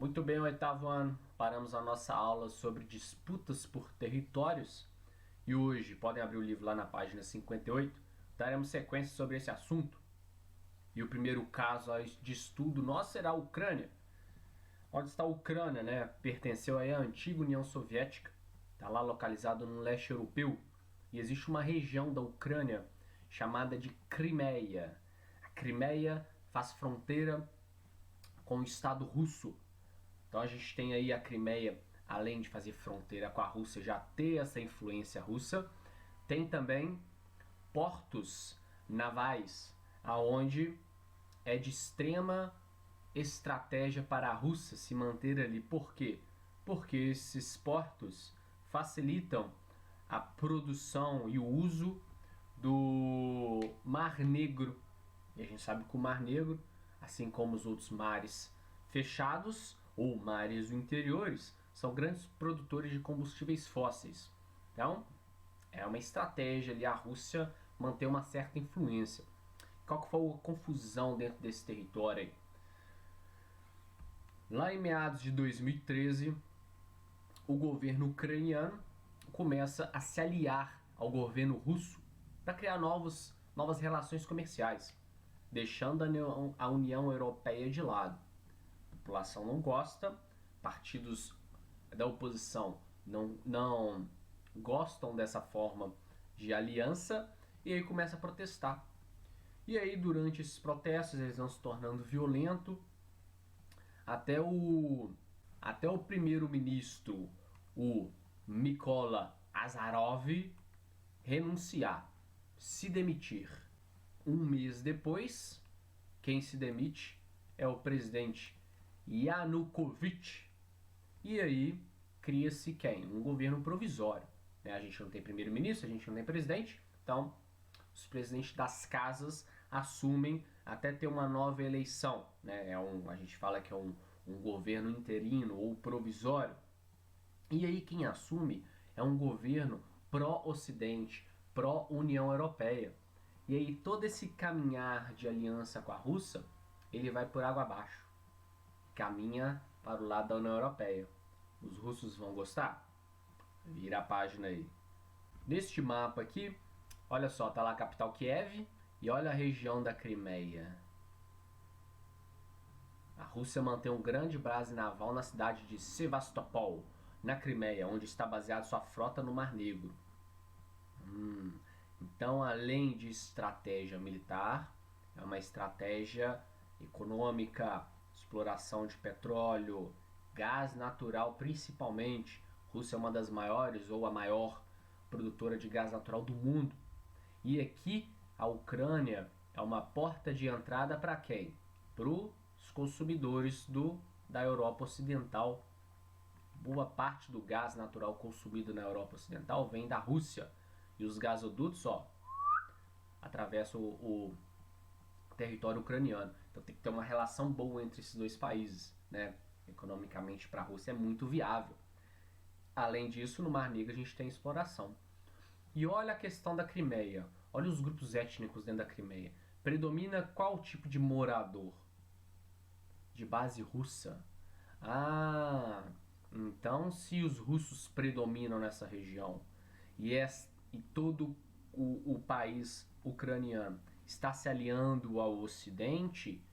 Muito bem, oitavo ano, paramos a nossa aula sobre disputas por territórios e hoje, podem abrir o livro lá na página 58, daremos sequência sobre esse assunto. E o primeiro caso de estudo nosso será a Ucrânia. Onde está a Ucrânia, né? Pertenceu aí à antiga União Soviética, está lá localizado no leste europeu e existe uma região da Ucrânia chamada de Crimeia. A Crimeia faz fronteira com o Estado russo. Então a gente tem aí a Crimeia, além de fazer fronteira com a Rússia, já ter essa influência russa, tem também portos navais, aonde é de extrema estratégia para a Rússia se manter ali. Por quê? Porque esses portos facilitam a produção e o uso do Mar Negro. E a gente sabe que o Mar Negro, assim como os outros mares fechados ou mares interiores, são grandes produtores de combustíveis fósseis. Então, é uma estratégia ali a Rússia manter uma certa influência. Qual que foi a confusão dentro desse território aí? Lá em meados de 2013, o governo ucraniano começa a se aliar ao governo russo para criar novas relações comerciais, deixando a União Europeia de lado. A população não gosta, partidos da oposição não gostam dessa forma de aliança e aí começa a protestar. E aí durante esses protestos eles vão se tornando violentos até o primeiro-ministro, o Mykola Azarov, renunciar, se demitir. Um mês depois, quem se demite é o presidente Yanukovych. E aí cria-se quem? Um governo provisório. A gente não tem primeiro-ministro, a gente não tem presidente, então os presidentes das casas assumem até ter uma nova eleição. A gente fala que é um governo interino ou provisório. E aí quem assume é um governo pró-Ocidente, pró-União Europeia. E aí todo esse caminhar de aliança com a Rússia, ele vai por água abaixo. Caminha para o lado da União Europeia. Os russos vão gostar? Vira a página aí. Neste mapa aqui, olha só, tá lá a capital Kiev e olha a região da Crimeia. A Rússia mantém um grande base naval na cidade de Sevastopol, na Crimeia, onde está baseada sua frota no Mar Negro. Então, além de estratégia militar, é uma estratégia econômica, exploração de petróleo, gás natural principalmente. A Rússia é uma das maiores ou a maior produtora de gás natural do mundo. E aqui a Ucrânia é uma porta de entrada para quem? Para os consumidores da Europa Ocidental. Boa parte do gás natural consumido na Europa Ocidental vem da Rússia. E os gasodutos atravessam o território ucraniano. Então tem que ter uma relação boa entre esses dois países, né? Economicamente para a Rússia é muito viável. Além disso, no Mar Negro a gente tem exploração. E olha a questão da Crimeia. Olha os grupos étnicos dentro da Crimeia. Predomina qual tipo de morador? De base russa. Então se os russos predominam nessa região e todo o país ucraniano está se aliando ao Ocidente,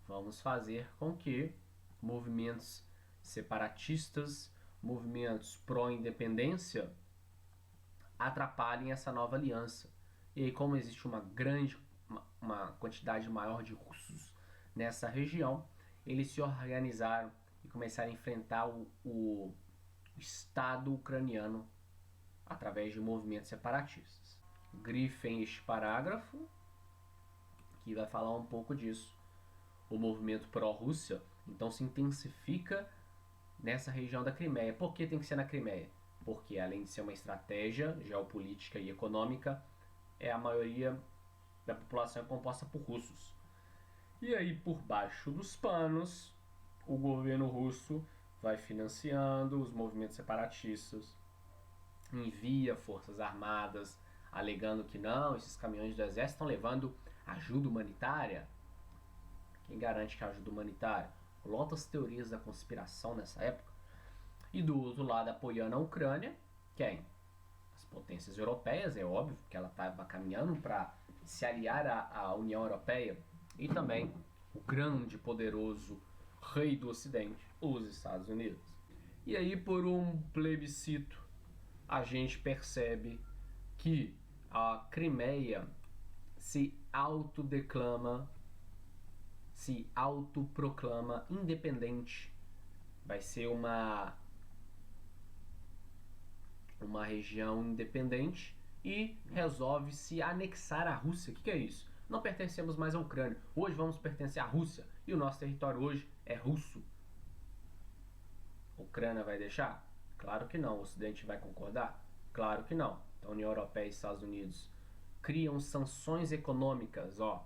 vamos fazer com que movimentos separatistas, movimentos pró-independência atrapalhem essa nova aliança. E aí, como existe uma quantidade maior de russos nessa região, eles se organizaram e começaram a enfrentar o Estado ucraniano através de movimentos separatistas. Grifem este parágrafo, que vai falar um pouco disso. O movimento pró-Rússia, então, se intensifica nessa região da Crimeia. Por que tem que ser na Crimeia? Porque, além de ser uma estratégia geopolítica e econômica, a maioria da população é composta por russos. E aí, por baixo dos panos, o governo russo vai financiando os movimentos separatistas, envia forças armadas, alegando que não, esses caminhões do exército estão levando ajuda humanitária. Quem garante que é ajuda humanitária? rolou altas teorias da conspiração nessa época. E do outro lado, apoiando a Ucrânia, quem? As potências europeias, é óbvio, porque ela estava caminhando para se aliar à União Europeia, e também o grande, poderoso rei do Ocidente, os Estados Unidos. E aí, por um plebiscito, a gente percebe que a Crimeia se autoproclama independente. Vai ser uma região independente e resolve se anexar à Rússia. O que é isso? Não pertencemos mais à Ucrânia. Hoje vamos pertencer à Rússia e o nosso território hoje é russo. A Ucrânia vai deixar? Claro que não. O Ocidente vai concordar? Claro que não. Então, a União Europeia e Estados Unidos criam sanções econômicas. O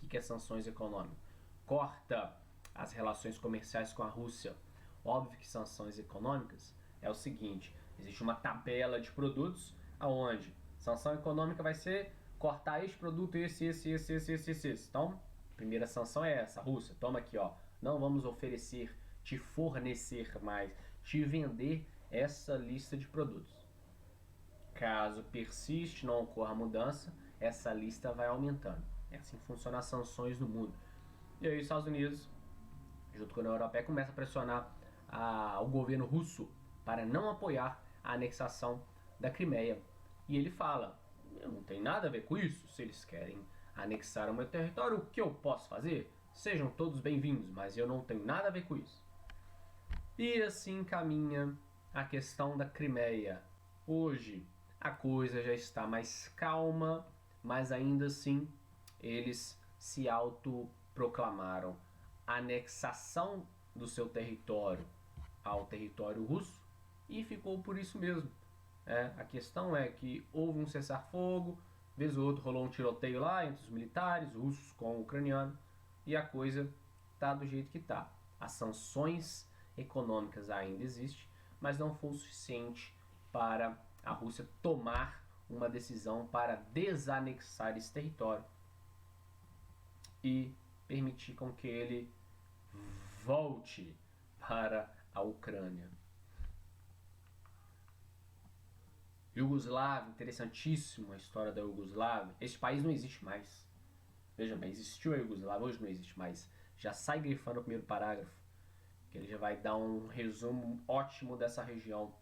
que é sanções econômicas? Corta as relações comerciais com a Rússia. Óbvio que sanções econômicas é o seguinte: existe uma tabela de produtos aonde sanção econômica vai ser cortar este produto, esse. Então, a primeira sanção é essa: Rússia, toma aqui, não vamos oferecer, te fornecer mais, te vender essa lista de produtos. Caso persiste, não ocorra mudança, essa lista vai aumentando. É assim que funcionam as sanções no mundo. E aí os Estados Unidos, junto com a União Europeia, começa a pressionar o governo russo para não apoiar a anexação da Crimeia. E ele fala: eu não tenho nada a ver com isso. Se eles querem anexar o meu território, o que eu posso fazer? Sejam todos bem-vindos, mas eu não tenho nada a ver com isso. E assim caminha a questão da Crimeia. Hoje a coisa já está mais calma, mas ainda assim eles se autoproclamaram a anexação do seu território ao território russo e ficou por isso mesmo. A questão é que houve um cessar-fogo, vez ou outro rolou um tiroteio lá entre os militares russos com o ucraniano e a coisa está do jeito que está. As sanções econômicas ainda existem, mas não foi o suficiente para a Rússia tomar uma decisão para desanexar esse território e permitir com que ele volte para a Ucrânia. Iugoslávia, interessantíssimo a história da Iugoslávia. Esse país não existe mais. Veja bem, existiu a Iugoslávia, hoje não existe mais. Já sai grifando o primeiro parágrafo, que ele já vai dar um resumo ótimo dessa região.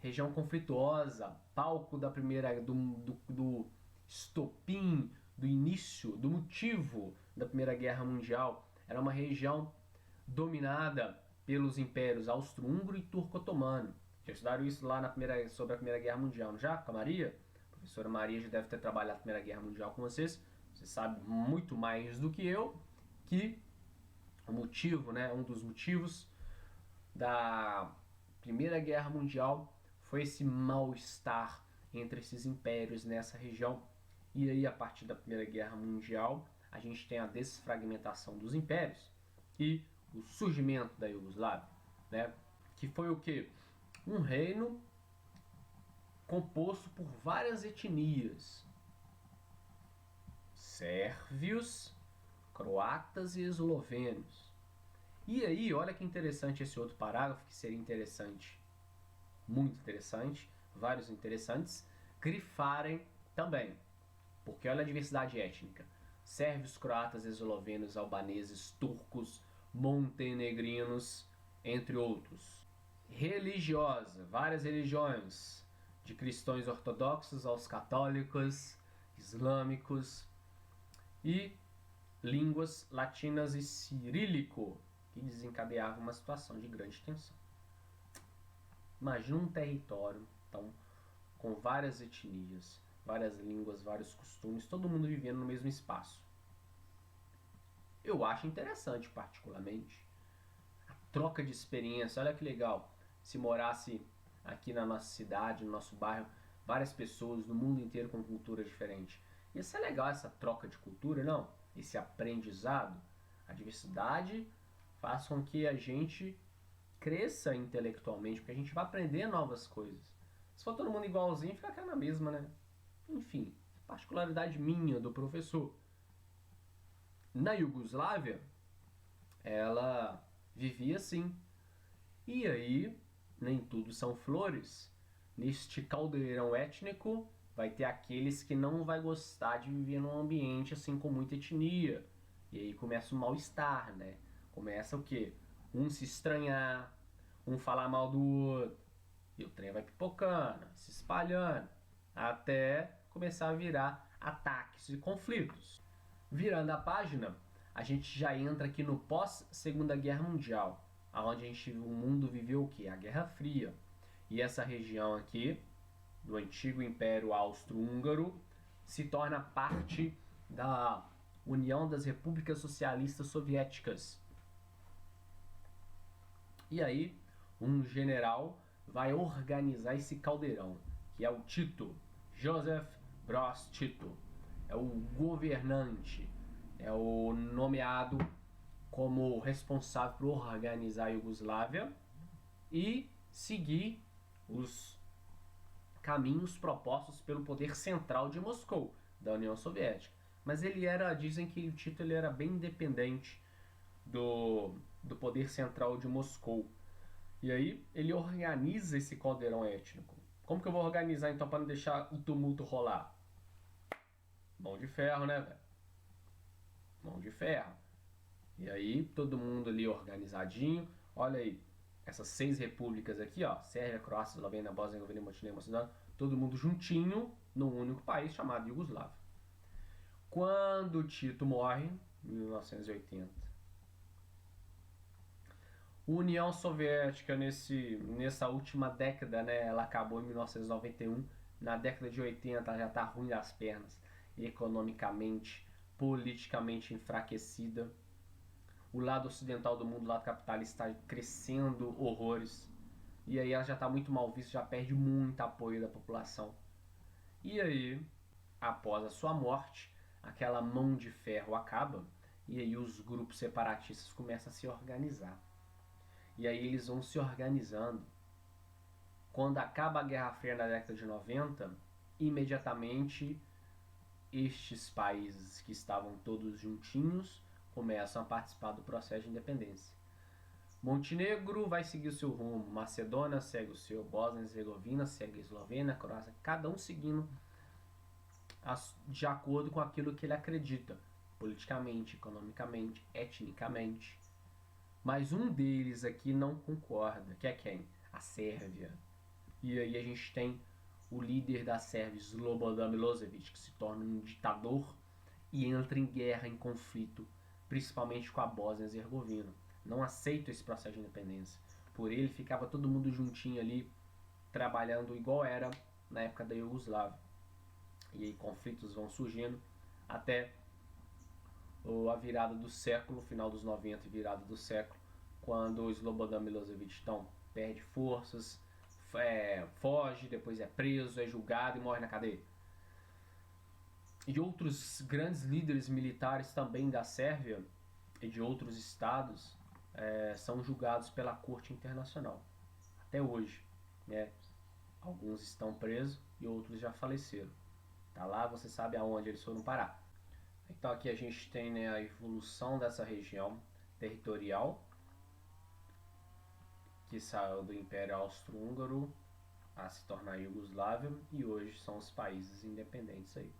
Região conflituosa, palco da primeira, do estopim, do início, do motivo da Primeira Guerra Mundial. Era uma região dominada pelos impérios austro-húngaro e turco-otomano. Já estudaram isso lá sobre a Primeira Guerra Mundial, não já? Com a Maria? A professora Maria já deve ter trabalhado a Primeira Guerra Mundial com vocês. Você sabe muito mais do que eu que o motivo, um dos motivos da Primeira Guerra Mundial foi esse mal-estar entre esses impérios nessa região. E aí, a partir da Primeira Guerra Mundial, a gente tem a desfragmentação dos impérios e o surgimento da Iugoslávia, que foi o quê? Um reino composto por várias etnias: sérvios, croatas e eslovenos. E aí, olha que interessante esse outro parágrafo, que seria interessante, muito interessante, vários interessantes, grifarem também, porque olha a diversidade étnica: sérvios, croatas, eslovenos, albaneses, turcos, montenegrinos, entre outros. Religiosa, várias religiões, de cristãos ortodoxos aos católicos, islâmicos, e línguas latinas e cirílico, que desencadeava uma situação de grande tensão. Imagina um território, então, com várias etnias, várias línguas, vários costumes, todo mundo vivendo no mesmo espaço. Eu acho interessante, particularmente, a troca de experiência. Olha que legal, se morasse aqui na nossa cidade, no nosso bairro, várias pessoas do mundo inteiro com culturas diferentes. Ia ser legal essa troca de cultura, não? Esse aprendizado. A diversidade faz com que a gente cresça intelectualmente, porque a gente vai aprender novas coisas. Se for todo mundo igualzinho, fica aquela na mesma, né? Enfim, particularidade minha do professor. Na Iugoslávia, ela vivia assim. E aí, nem tudo são flores. Neste caldeirão étnico, vai ter aqueles que não vai gostar de viver num ambiente assim com muita etnia. E aí começa o mal-estar, né? Começa o quê? Um se estranhar, um falar mal do outro. E o trem vai pipocando, se espalhando, até começar a virar ataques e conflitos. Virando a página, a gente já entra aqui no pós-Segunda Guerra Mundial, onde o mundo viveu o quê? A Guerra Fria. E essa região aqui, do antigo Império Austro-Húngaro, se torna parte da União das Repúblicas Socialistas Soviéticas. E aí, um general vai organizar esse caldeirão, que é o Tito, Joseph Broz Tito. É o governante, é o nomeado como responsável por organizar a Iugoslávia e seguir os caminhos propostos pelo poder central de Moscou, da União Soviética. Mas dizem que o Tito ele era bem independente do poder central de Moscou. E aí ele organiza esse caldeirão étnico. Como que eu vou organizar então para não deixar o tumulto rolar? Mão de ferro, né, velho? Mão de ferro. E aí todo mundo ali organizadinho. Olha aí, essas 6 repúblicas aqui, ó, Sérvia, Croácia, Eslovênia, Bósnia, Herzegovina, Montenegro, Macedônia, todo mundo juntinho num único país chamado Iugoslávia. Quando Tito morre, em 1980, a União Soviética nessa última década, né, ela acabou em 1991, na década de 80 ela já está ruim das pernas, economicamente, politicamente enfraquecida. O lado ocidental do mundo, o lado capitalista, está crescendo horrores. E aí ela já está muito mal vista, já perde muito apoio da população. E aí, após a sua morte, aquela mão de ferro acaba e aí os grupos separatistas começam a se organizar. E aí eles vão se organizando. Quando acaba a Guerra Fria na década de 90, imediatamente estes países que estavam todos juntinhos começam a participar do processo de independência. Montenegro vai seguir o seu rumo, Macedônia segue o seu, Bósnia e Herzegovina segue a Eslovênia, a Croácia, cada um seguindo de acordo com aquilo que ele acredita, politicamente, economicamente, etnicamente. Mas um deles aqui não concorda, que é quem? A Sérvia. E aí a gente tem o líder da Sérvia, Slobodan Milosevic, que se torna um ditador e entra em guerra, em conflito, principalmente com a Bósnia e Herzegovina. Não aceita esse processo de independência. Por ele ficava todo mundo juntinho ali, trabalhando igual era na época da Iugoslávia. E aí conflitos vão surgindo até a virada do século, final dos 90 e virada do século, quando o Slobodan Milosevic então perde forças, foge, depois é preso, é julgado e morre na cadeia. E outros grandes líderes militares também da Sérvia e de outros estados são julgados pela Corte Internacional. Até hoje, né? Alguns estão presos e outros já faleceram. Tá lá, você sabe aonde eles foram parar. Então aqui a gente tem, né, a evolução dessa região territorial, que saiu do Império Austro-Húngaro a se tornar Iugoslávia, e hoje são os países independentes aí.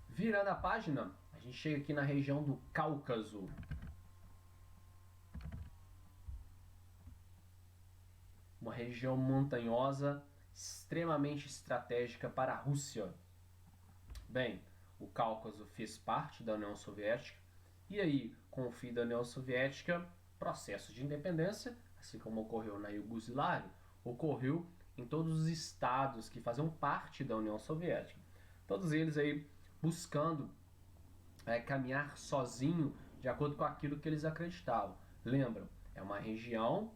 Virando a página, a gente chega aqui na região do Cáucaso. Uma região montanhosa, extremamente estratégica para a Rússia. Bem, o Cáucaso fez parte da União Soviética, e aí, com o fim da União Soviética, processo de independência, assim como ocorreu na Iugoslávia, ocorreu em todos os estados que faziam parte da União Soviética. Todos eles aí buscando caminhar sozinho de acordo com aquilo que eles acreditavam. Lembram, é uma região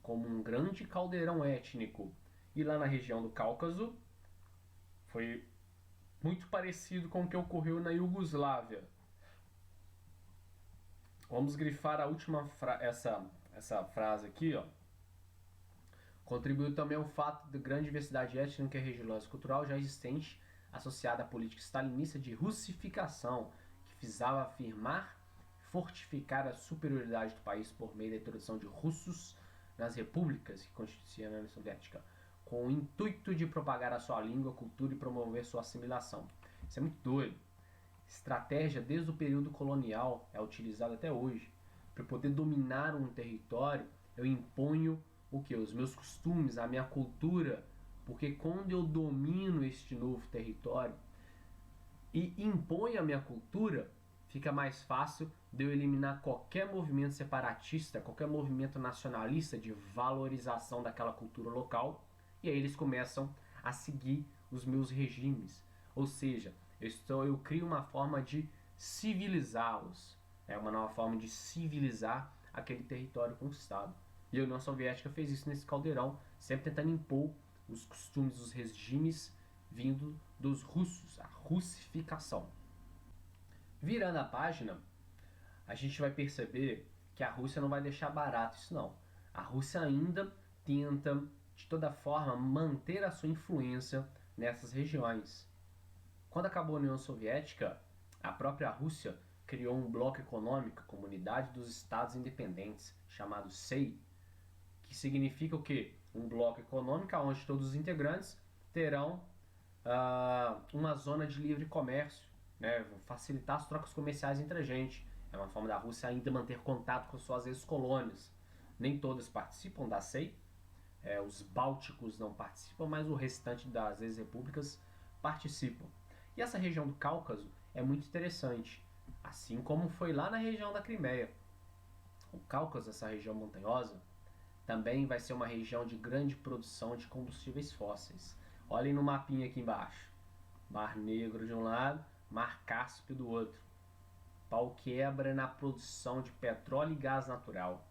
como um grande caldeirão étnico. E lá na região do Cáucaso foi muito parecido com o que ocorreu na Iugoslávia. Vamos grifar a última essa frase aqui, ó. Contribuiu também o fato de grande diversidade étnica e religiosa e cultural já existente, associada à política stalinista de russificação, que visava afirmar fortificar a superioridade do país por meio da introdução de russos nas repúblicas que constituíam a União Soviética, com o intuito de propagar a sua língua, cultura e promover sua assimilação. Isso é muito doido. Estratégia desde o período colonial é utilizada até hoje. Para poder dominar um território, eu imponho o que? Os meus costumes, a minha cultura, porque quando eu domino este novo território e imponho a minha cultura, fica mais fácil de eu eliminar qualquer movimento separatista, qualquer movimento nacionalista de valorização daquela cultura local, e aí eles começam a seguir os meus regimes. Ou seja, eu crio uma forma de civilizá-los, uma nova forma de civilizar aquele território conquistado. E a União Soviética fez isso nesse caldeirão, sempre tentando impor os costumes, os regimes vindo dos russos, a russificação. Virando a página, a gente vai perceber que a Rússia não vai deixar barato isso não. A Rússia ainda tenta, de toda forma, manter a sua influência nessas regiões. Quando acabou a União Soviética, a própria Rússia criou um bloco econômico, Comunidade dos Estados Independentes, chamado SEI, que significa o quê? Um bloco econômico onde todos os integrantes terão uma zona de livre comércio, né? Facilitar as trocas comerciais entre a gente. É uma forma da Rússia ainda manter contato com suas ex-colônias. Nem todas participam da SEI, os bálticos não participam, mas o restante das ex-repúblicas participam. E essa região do Cáucaso é muito interessante, assim como foi lá na região da Crimeia. O Cáucaso, essa região montanhosa, também vai ser uma região de grande produção de combustíveis fósseis. Olhem no mapinha aqui embaixo. Mar Negro de um lado, Mar Cáspio do outro. Pau quebra na produção de petróleo e gás natural.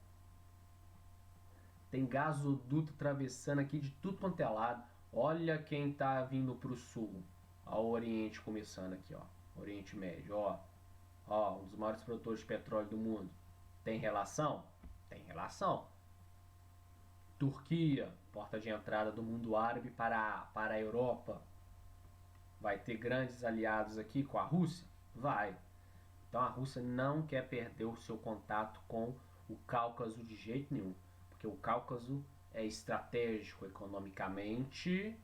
Tem gasoduto atravessando aqui de tudo quanto é lado. Olha quem está vindo para o sul. Olha o Oriente começando aqui, ó. Oriente Médio, ó, um dos maiores produtores de petróleo do mundo. Tem relação? Tem relação. Turquia, porta de entrada do mundo árabe para a Europa. Vai ter grandes aliados aqui com a Rússia? Vai. Então a Rússia não quer perder o seu contato com o Cáucaso de jeito nenhum, porque o Cáucaso é estratégico economicamente,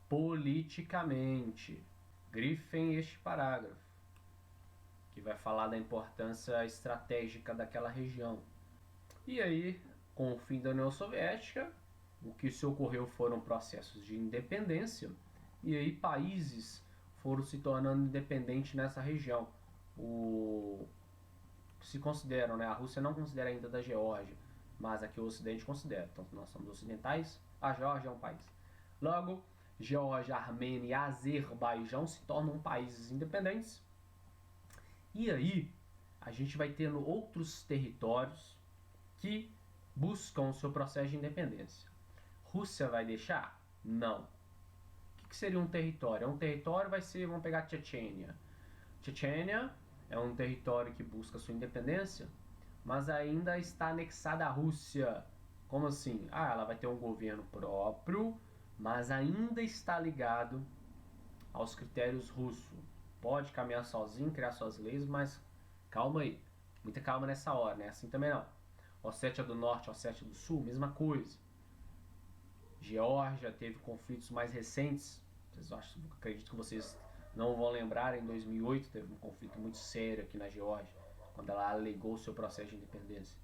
politicamente. Grifem este parágrafo, que vai falar da importância estratégica daquela região. E aí, com o fim da União Soviética, o que se ocorreu foram processos de independência, e aí países foram se tornando independentes nessa região. Se consideram, né? A Rússia não considera ainda da Geórgia, mas aqui o Ocidente considera. Então nós somos ocidentais, a Geórgia é um país. Logo, Geórgia, Armênia e Azerbaijão se tornam países independentes. E aí, a gente vai tendo outros territórios que buscam o seu processo de independência. Rússia vai deixar? Não. O que seria um território? Um território vai ser, vamos pegar Chechênia. Chechênia é um território que busca sua independência, mas ainda está anexada à Rússia. Como assim? Ela vai ter um governo próprio, mas ainda está ligado aos critérios russos. Pode caminhar sozinho, criar suas leis, mas calma aí. Muita calma nessa hora, né? Assim também não. Ossétia do Norte, Ossétia do Sul, mesma coisa. Geórgia teve conflitos mais recentes. Acredito que vocês não vão lembrar, em 2008 teve um conflito muito sério aqui na Geórgia, quando ela alegou o seu processo de independência.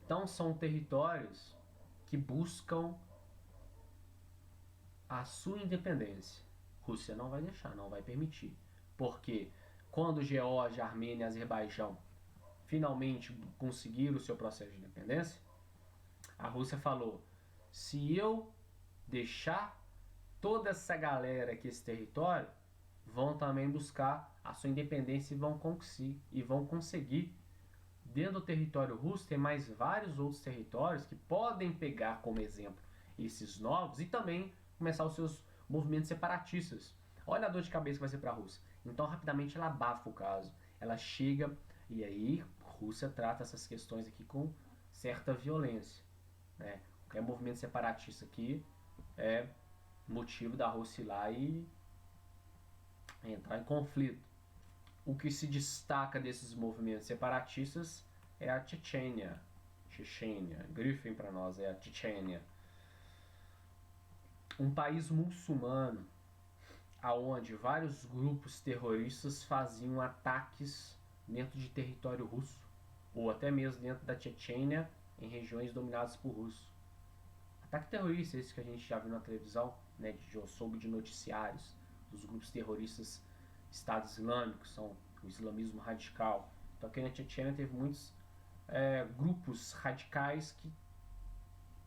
Então são territórios que buscam a sua independência. Rússia não vai deixar, não vai permitir. Porque quando Geórgia, Armênia e Azerbaijão finalmente conseguiram o seu processo de independência, a Rússia falou: se eu deixar toda essa galera aqui, esse território, vão também buscar a sua independência e vão conseguir. Dentro do território russo tem mais vários outros territórios que podem pegar como exemplo esses novos e também começar os seus movimentos separatistas. Olha a dor de cabeça que vai ser para a Rússia. Então rapidamente ela abafa o caso. Ela chega e aí a Rússia trata essas questões aqui com certa violência, né? Qualquer movimento separatista aqui é motivo da Rússia ir lá e entrar em conflito. o que se destaca desses movimentos separatistas é a Chechênia. Grifem para nós, é a Chechênia. Um país muçulmano aonde vários grupos terroristas faziam ataques dentro de território russo, ou até mesmo dentro da Chechênia, em regiões dominadas por russos. Ataque terrorista, esse que a gente já viu na televisão, né, já soube de noticiários dos grupos terroristas Estado Islâmico, são o islamismo radical. Então aqui na Chechênia teve muitos grupos radicais que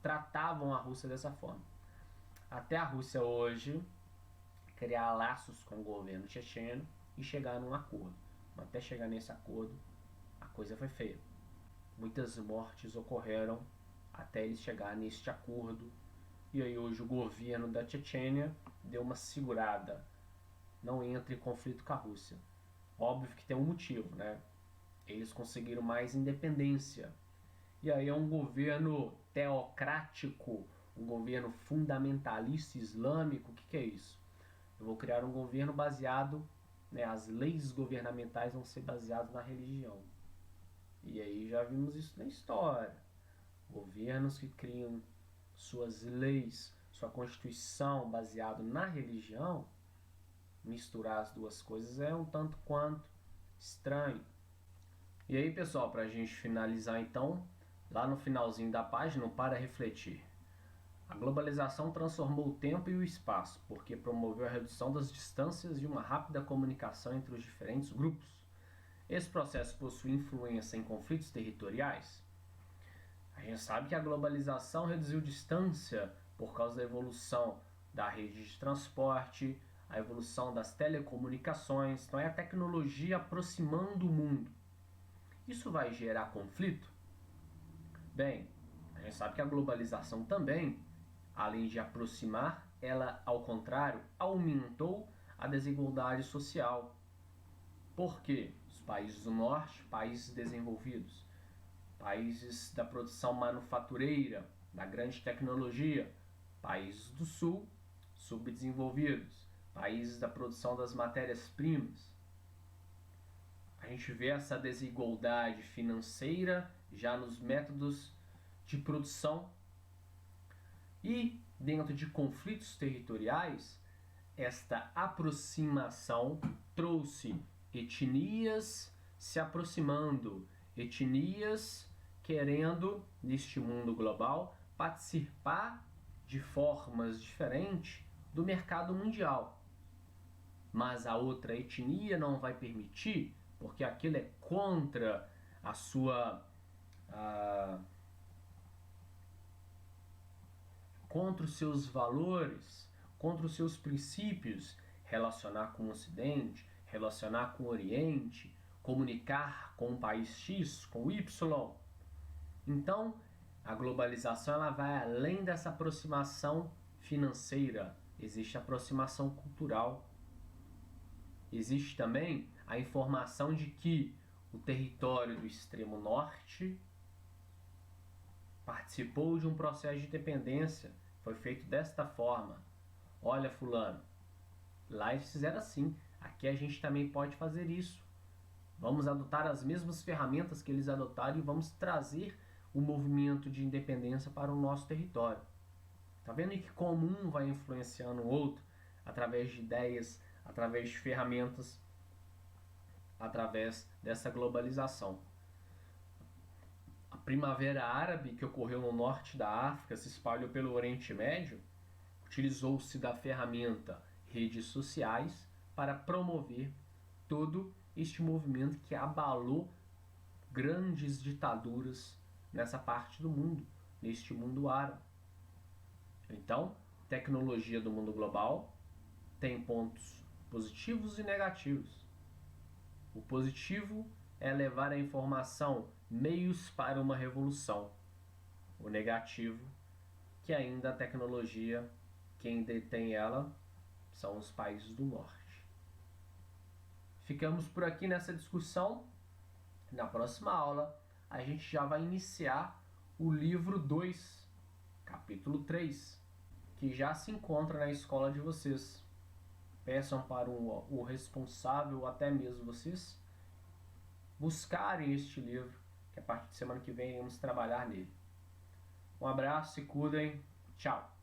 tratavam a Rússia dessa forma. Até a Rússia hoje criar laços com o governo checheno e chegar num acordo. Mas até chegar nesse acordo, a coisa foi feia. Muitas mortes ocorreram até eles chegarem neste acordo. E aí hoje o governo da Chechênia deu uma segurada. Não entra em conflito com a Rússia. Óbvio que tem um motivo, né? Eles conseguiram mais independência. E aí é um governo teocrático, um governo fundamentalista islâmico. O que é isso? Eu vou criar um governo baseado, né, as leis governamentais vão ser baseadas na religião. E aí já vimos isso na história. Governos que criam suas leis, sua constituição baseado na religião, misturar as duas coisas é um tanto quanto estranho. E aí, pessoal, para a gente finalizar então, lá no finalzinho da página, para refletir. A globalização transformou o tempo e o espaço, porque promoveu a redução das distâncias e uma rápida comunicação entre os diferentes grupos. Esse processo possui influência em conflitos territoriais? A gente sabe que a globalização reduziu distância por causa da evolução da rede de transporte, a evolução das telecomunicações, então é a tecnologia aproximando o mundo. Isso vai gerar conflito? Bem, a gente sabe que a globalização também, além de aproximar, ela, ao contrário, aumentou a desigualdade social. Por quê? Os países do norte, países desenvolvidos, países da produção manufatureira, da grande tecnologia, países do sul, subdesenvolvidos, países da produção das matérias-primas. A gente vê essa desigualdade financeira já nos métodos de produção. E, dentro de conflitos territoriais, esta aproximação trouxe etnias se aproximando, etnias querendo, neste mundo global, participar de formas diferentes do mercado mundial. Mas a outra etnia não vai permitir, porque aquilo é contra a sua... contra os seus valores, contra os seus princípios, relacionar com o Ocidente, relacionar com o Oriente, comunicar com o país X, com o Y. Então, a globalização ela vai além dessa aproximação financeira, existe a aproximação cultural. Existe também a informação de que o território do extremo norte participou de um processo de independência, foi feito desta forma. Olha, fulano, lá eles fizeram assim, aqui a gente também pode fazer isso. Vamos adotar as mesmas ferramentas que eles adotaram e vamos trazer o movimento de independência para o nosso território. Tá vendo que como um vai influenciando o outro através de ideias, através de ferramentas, através dessa globalização. A Primavera Árabe, que ocorreu no norte da África, se espalhou pelo Oriente Médio, utilizou-se da ferramenta redes sociais para promover todo este movimento que abalou grandes ditaduras nessa parte do mundo, neste mundo árabe. Então, tecnologia do mundo global tem pontos positivos e negativos. O positivo é levar a informação, meios para uma revolução. O negativo, que ainda a tecnologia, quem detém ela, são os países do norte. Ficamos por aqui nessa discussão. Na próxima aula, a gente já vai iniciar o livro 2, capítulo 3, que já se encontra na escola de vocês. peçam para o responsável ou até mesmo vocês buscarem este livro, que a partir de semana que vem iremos trabalhar nele. Um abraço, se cuidem, tchau!